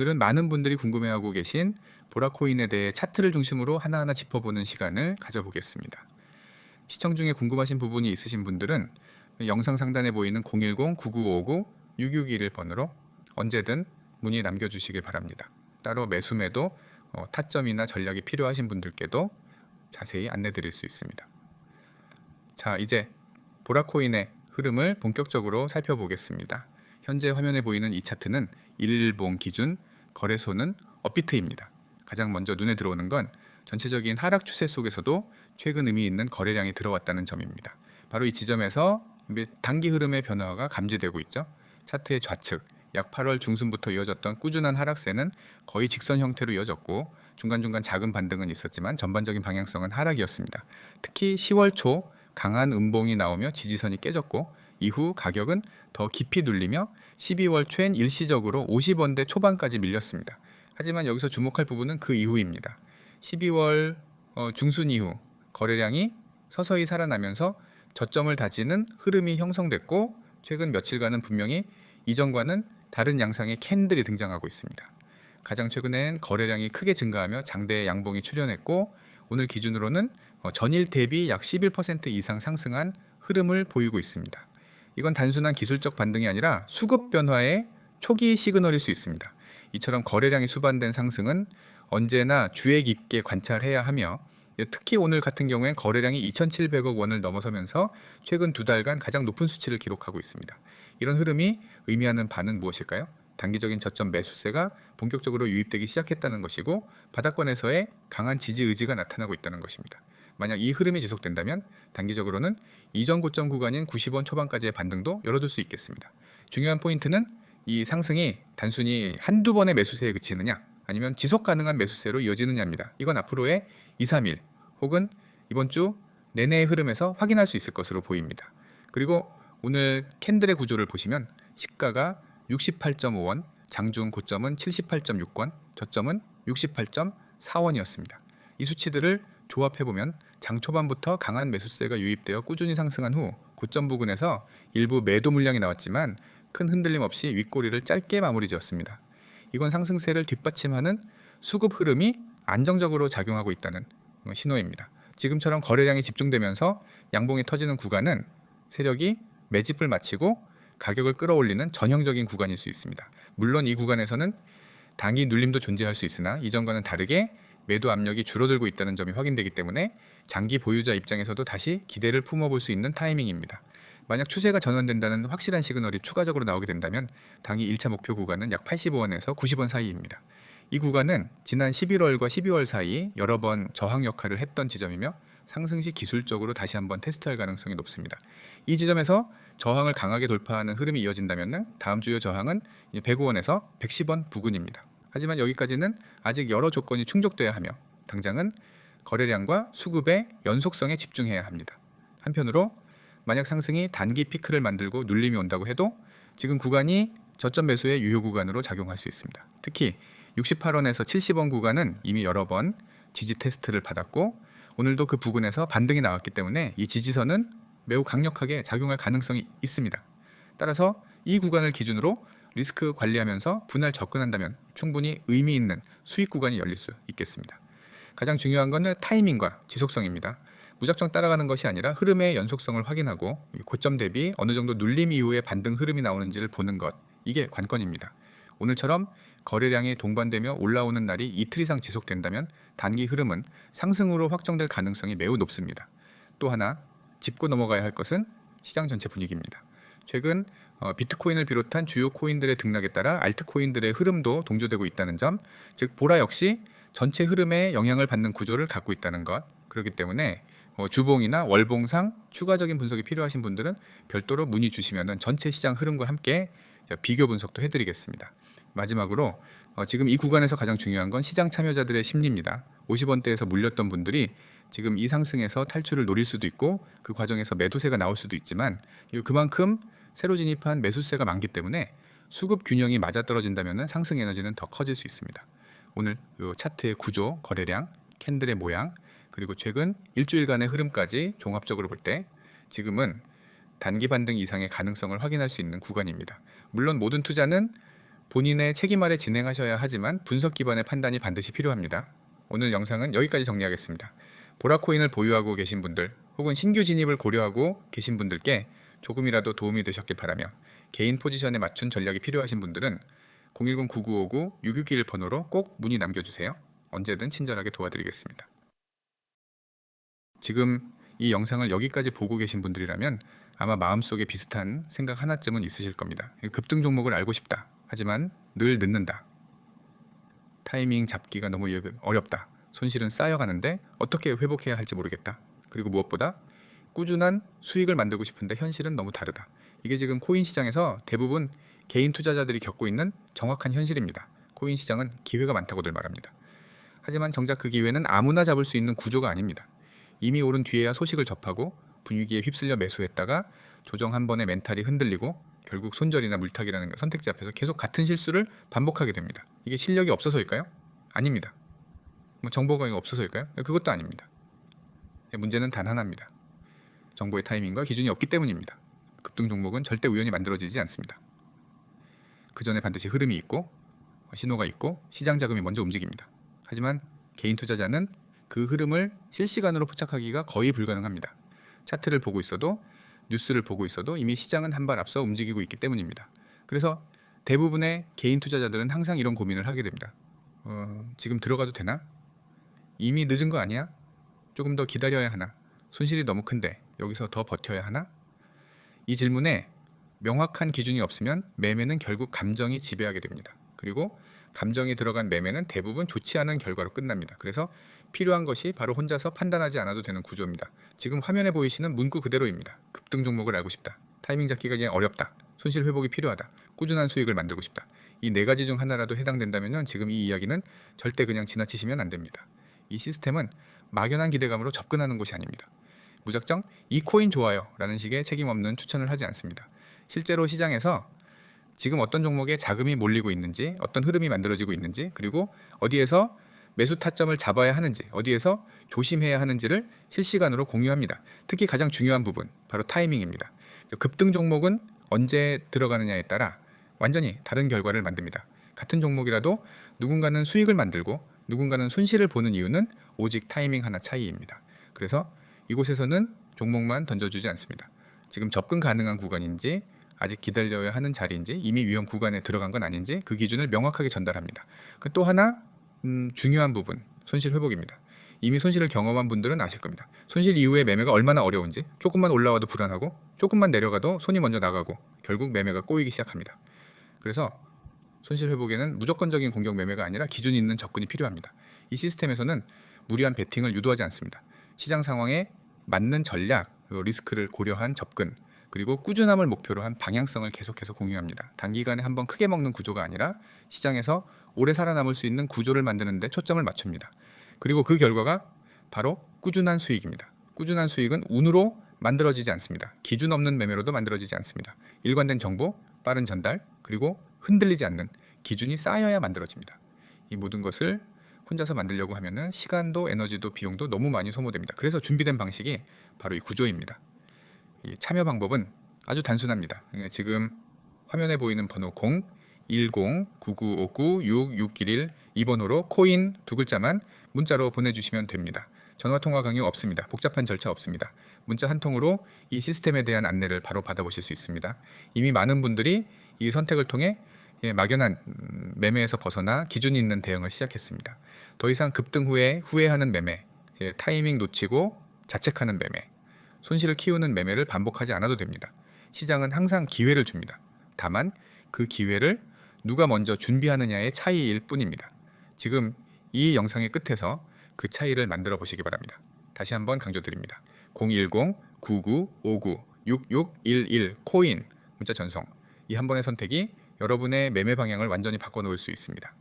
오늘은 많은 분들이 궁금해하고 계신 보라코인에 대해 차트를 중심으로 하나하나 짚어보는 시간을 가져보겠습니다. 시청 중에 궁금하신 부분이 있으신 분들은 영상 상단에 보이는 010-9959-6621 번호로 언제든 문의 남겨주시길 바랍니다. 따로 매수매도 타점이나 전략이 필요하신 분들께도 자세히 안내드릴 수 있습니다. 자, 이제 보라코인의 흐름을 본격적으로 살펴보겠습니다. 현재 화면에 보이는 이 차트는 일본 기준 거래소는 업비트입니다. 가장 먼저 눈에 들어오는 건 전체적인 하락 추세 속에서도 최근 의미 있는 거래량이 들어왔다는 점입니다. 바로 이 지점에서 단기 흐름의 변화가 감지되고 있죠. 차트의 좌측 약 8월 중순부터 이어졌던 꾸준한 하락세는 거의 직선 형태로 이어졌고 중간중간 작은 반등은 있었지만 전반적인 방향성은 하락이었습니다. 특히 10월 초 강한 음봉이 나오며 지지선이 깨졌고 이후 가격은 더 깊이 눌리며 12월 초엔 일시적으로 50원대 초반까지 밀렸습니다. 하지만 여기서 주목할 부분은 그 이후입니다. 12월 중순 이후 거래량이 서서히 살아나면서 저점을 다지는 흐름이 형성됐고 최근 며칠간은 분명히 이전과는 다른 양상의 캔들이 등장하고 있습니다. 가장 최근엔 거래량이 크게 증가하며 장대의 양봉이 출현했고 오늘 기준으로는 전일 대비 약 11% 이상 상승한 흐름을 보이고 있습니다. 이건 단순한 기술적 반등이 아니라 수급 변화의 초기 시그널일 수 있습니다. 이처럼 거래량이 수반된 상승은 언제나 주의 깊게 관찰해야 하며 특히 오늘 같은 경우엔 거래량이 2,700억 원을 넘어서면서 최근 두 달간 가장 높은 수치를 기록하고 있습니다. 이런 흐름이 의미하는 바는 무엇일까요? 단기적인 저점 매수세가 본격적으로 유입되기 시작했다는 것이고 바닥권에서의 강한 지지 의지가 나타나고 있다는 것입니다. 만약 이 흐름이 지속된다면 단기적으로는 이전 고점 구간인 90원 초반까지의 반등도 열어둘 수 있겠습니다. 중요한 포인트는 이 상승이 단순히 한두 번의 매수세에 그치느냐 아니면 지속 가능한 매수세로 이어지느냐입니다. 이건 앞으로의 2, 3일 혹은 이번 주 내내의 흐름에서 확인할 수 있을 것으로 보입니다. 그리고 오늘 캔들의 구조를 보시면 시가가 68.5원, 장중 고점은 78.6원, 저점은 68.4원이었습니다. 이 수치들을 조합해보면 장 초반부터 강한 매수세가 유입되어 꾸준히 상승한 후 고점 부근에서 일부 매도 물량이 나왔지만 큰 흔들림 없이 윗꼬리를 짧게 마무리 지었습니다. 이건 상승세를 뒷받침하는 수급 흐름이 안정적으로 작용하고 있다는 신호입니다. 지금처럼 거래량이 집중되면서 양봉이 터지는 구간은 세력이 매집을 마치고 가격을 끌어올리는 전형적인 구간일 수 있습니다. 물론 이 구간에서는 단기 눌림도 존재할 수 있으나 이전과는 다르게 매도 압력이 줄어들고 있다는 점이 확인되기 때문에 장기 보유자 입장에서도 다시 기대를 품어볼 수 있는 타이밍입니다. 만약 추세가 전환된다는 확실한 시그널이 추가적으로 나오게 된다면 당일 1차 목표 구간은 약 85원에서 90원 사이입니다. 이 구간은 지난 11월과 12월 사이 여러 번 저항 역할을 했던 지점이며 상승 시 기술적으로 다시 한번 테스트할 가능성이 높습니다. 이 지점에서 저항을 강하게 돌파하는 흐름이 이어진다면 다음 주요 저항은 105원에서 110원 부근입니다. 하지만 여기까지는 아직 여러 조건이 충족돼야 하며 당장은 거래량과 수급의 연속성에 집중해야 합니다. 한편으로 만약 상승이 단기 피크를 만들고 눌림이 온다고 해도 지금 구간이 저점 매수의 유효 구간으로 작용할 수 있습니다. 특히 68원에서 70원 구간은 이미 여러 번 지지 테스트를 받았고 오늘도 그 부근에서 반등이 나왔기 때문에 이 지지선은 매우 강력하게 작용할 가능성이 있습니다. 따라서 이 구간을 기준으로 리스크 관리하면서 분할 접근한다면 충분히 의미 있는 수익 구간이 열릴 수 있겠습니다. 가장 중요한 것은 타이밍과 지속성입니다. 무작정 따라가는 것이 아니라 흐름의 연속성을 확인하고 고점 대비 어느 정도 눌림 이후에 반등 흐름이 나오는지를 보는 것, 이게 관건입니다. 오늘처럼 거래량이 동반되며 올라오는 날이 이틀 이상 지속된다면 단기 흐름은 상승으로 확정될 가능성이 매우 높습니다. 또 하나 짚고 넘어가야 할 것은 시장 전체 분위기입니다. 최근 비트코인을 비롯한 주요 코인들의 등락에 따라 알트코인들의 흐름도 동조되고 있다는 점, 즉 보라 역시 전체 흐름에 영향을 받는 구조를 갖고 있다는 것. 그렇기 때문에 주봉이나 월봉상 추가적인 분석이 필요하신 분들은 별도로 문의 주시면 전체 시장 흐름과 함께 비교 분석도 해드리겠습니다. 마지막으로 지금 이 구간에서 가장 중요한 건 시장 참여자들의 심리입니다. 50원대에서 물렸던 분들이 지금 이 상승에서 탈출을 노릴 수도 있고 그 과정에서 매도세가 나올 수도 있지만 그만큼 새로 진입한 매수세가 많기 때문에 수급 균형이 맞아떨어진다면 상승 에너지는 더 커질 수 있습니다. 오늘 이 차트의 구조, 거래량, 캔들의 모양 그리고 최근 일주일간의 흐름까지 종합적으로 볼 때 지금은 단기 반등 이상의 가능성을 확인할 수 있는 구간입니다. 물론 모든 투자는 본인의 책임 아래 진행하셔야 하지만 분석 기반의 판단이 반드시 필요합니다. 오늘 영상은 여기까지 정리하겠습니다. 보라코인을 보유하고 계신 분들 혹은 신규 진입을 고려하고 계신 분들께 조금이라도 도움이 되셨길 바라며 개인 포지션에 맞춘 전략이 필요하신 분들은 010-9959-6621 번호로 꼭 문의 남겨주세요. 언제든 친절하게 도와드리겠습니다. 지금 이 영상을 여기까지 보고 계신 분들이라면 아마 마음속에 비슷한 생각 하나쯤은 있으실 겁니다. 급등 종목을 알고 싶다. 하지만 늘 늦는다. 타이밍 잡기가 너무 어렵다. 손실은 쌓여가는데 어떻게 회복해야 할지 모르겠다. 그리고 무엇보다 꾸준한 수익을 만들고 싶은데 현실은 너무 다르다. 이게 지금 코인 시장에서 대부분 개인 투자자들이 겪고 있는 정확한 현실입니다. 코인 시장은 기회가 많다고들 말합니다. 하지만 정작 그 기회는 아무나 잡을 수 있는 구조가 아닙니다. 이미 오른 뒤에야 소식을 접하고 분위기에 휩쓸려 매수했다가 조정 한 번에 멘탈이 흔들리고 결국 손절이나 물타기라는 선택지 앞에서 계속 같은 실수를 반복하게 됩니다. 이게 실력이 없어서일까요? 아닙니다. 뭐 정보가 없어서일까요? 그것도 아닙니다. 문제는 단 하나입니다. 정보의 타이밍과 기준이 없기 때문입니다. 급등 종목은 절대 우연히 만들어지지 않습니다. 그 전에 반드시 흐름이 있고 신호가 있고 시장 자금이 먼저 움직입니다. 하지만 개인 투자자는 그 흐름을 실시간으로 포착하기가 거의 불가능합니다. 차트를 보고 있어도 뉴스를 보고 있어도 이미 시장은 한 발 앞서 움직이고 있기 때문입니다. 그래서 대부분의 개인 투자자들은 항상 이런 고민을 하게 됩니다. 지금 들어가도 되나? 이미 늦은 거 아니야? 조금 더 기다려야 하나? 손실이 너무 큰데 여기서 더 버텨야 하나? 이 질문에 명확한 기준이 없으면 매매는 결국 감정이 지배하게 됩니다. 그리고 감정이 들어간 매매는 대부분 좋지 않은 결과로 끝납니다. 그래서 필요한 것이 바로 혼자서 판단하지 않아도 되는 구조입니다. 지금 화면에 보이시는 문구 그대로입니다. 급등 종목을 알고 싶다. 타이밍 잡기가 그냥 어렵다. 손실 회복이 필요하다. 꾸준한 수익을 만들고 싶다. 이 네 가지 중 하나라도 해당된다면 지금 이 이야기는 절대 그냥 지나치시면 안 됩니다. 이 시스템은 막연한 기대감으로 접근하는 것이 아닙니다. 무작정 이 코인 좋아요 라는 식의 책임 없는 추천을 하지 않습니다. 실제로 시장에서 지금 어떤 종목에 자금이 몰리고 있는지, 어떤 흐름이 만들어지고 있는지, 그리고 어디에서 매수 타점을 잡아야 하는지, 어디에서 조심해야 하는지를 실시간으로 공유합니다. 특히 가장 중요한 부분, 바로 타이밍입니다. 급등 종목은 언제 들어가느냐에 따라 완전히 다른 결과를 만듭니다. 같은 종목이라도 누군가는 수익을 만들고 누군가는 손실을 보는 이유는 오직 타이밍 하나 차이입니다. 그래서 이곳에서는 종목만 던져주지 않습니다. 지금 접근 가능한 구간인지, 아직 기다려야 하는 자리인지, 이미 위험 구간에 들어간 건 아닌지 그 기준을 명확하게 전달합니다. 또 하나 중요한 부분, 손실 회복입니다. 이미 손실을 경험한 분들은 아실 겁니다. 손실 이후에 매매가 얼마나 어려운지, 조금만 올라와도 불안하고 조금만 내려가도 손이 먼저 나가고 결국 매매가 꼬이기 시작합니다. 그래서 손실 회복에는 무조건적인 공격 매매가 아니라 기준이 있는 접근이 필요합니다. 이 시스템에서는 무리한 베팅을 유도하지 않습니다. 시장 상황에 맞는 전략, 리스크를 고려한 접근, 그리고 꾸준함을 목표로 한 방향성을 계속해서 공유합니다. 단기간에 한번 크게 먹는 구조가 아니라 시장에서 오래 살아남을 수 있는 구조를 만드는 데 초점을 맞춥니다. 그리고 그 결과가 바로 꾸준한 수익입니다. 꾸준한 수익은 운으로 만들어지지 않습니다. 기준 없는 매매로도 만들어지지 않습니다. 일관된 정보, 빠른 전달, 그리고 흔들리지 않는 기준이 쌓여야 만들어집니다. 이 모든 것을 혼자서 만들려고 하면은 시간도 에너지도 비용도 너무 많이 소모됩니다. 그래서 준비된 방식이 바로 이 구조입니다. 이 참여 방법은 아주 단순합니다. 지금 화면에 보이는 번호 010-9959-6611 이 번호로 코인 두 글자만 문자로 보내주시면 됩니다. 전화통화 강요 없습니다. 복잡한 절차 없습니다. 문자 한 통으로 이 시스템에 대한 안내를 바로 받아보실 수 있습니다. 이미 많은 분들이 이 선택을 통해 막연한 매매에서 벗어나 기준이 있는 대응을 시작했습니다. 더 이상 급등 후에 후회하는 매매, 타이밍 놓치고 자책하는 매매, 손실을 키우는 매매를 반복하지 않아도 됩니다. 시장은 항상 기회를 줍니다. 다만 그 기회를 누가 먼저 준비하느냐의 차이일 뿐입니다. 지금 이 영상의 끝에서 그 차이를 만들어 보시기 바랍니다. 다시 한번 강조드립니다. 010-9959-6611 코인 문자 전송, 이 한 번의 선택이 여러분의 매매 방향을 완전히 바꿔놓을 수 있습니다.